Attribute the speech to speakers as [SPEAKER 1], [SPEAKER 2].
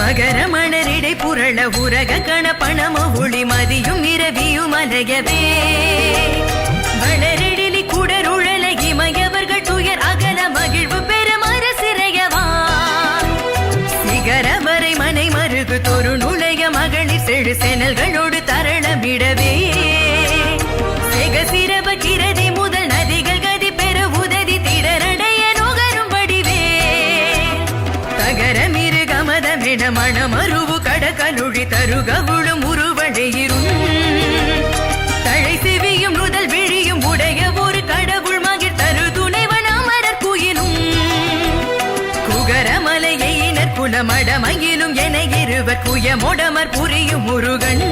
[SPEAKER 1] மகரமணரிடை புரள உரக கண பணம ஒளி மதியும் இரவியும் அலையவே வளரெழிலி குடருழல இமையவர்கள் துயர் அகல மகிழ்வு பெறும் அரசிறையவா சிகர வரை மனை மருகு தொரு நுழைய மகளிர் செழு செனல்களோடு தரணமிடவே சிரப கிரதி முதல் நதிகள் கதி பெற உதவி திடரடைய நுகரும் வடிவே தகர மிருகமதமென மணமருவு கடகலுழி தருகவுளும் உருவடையிரும் தழை செவியும் முதல் விழியும் உடைய ஒரு கடவுள் மகிழ் தரு துணைவன் அமரர் குயிலும் குகரமலையினர் குலமடமயிலும் என இருவர் குயமொடமர் புரியும் முருகன்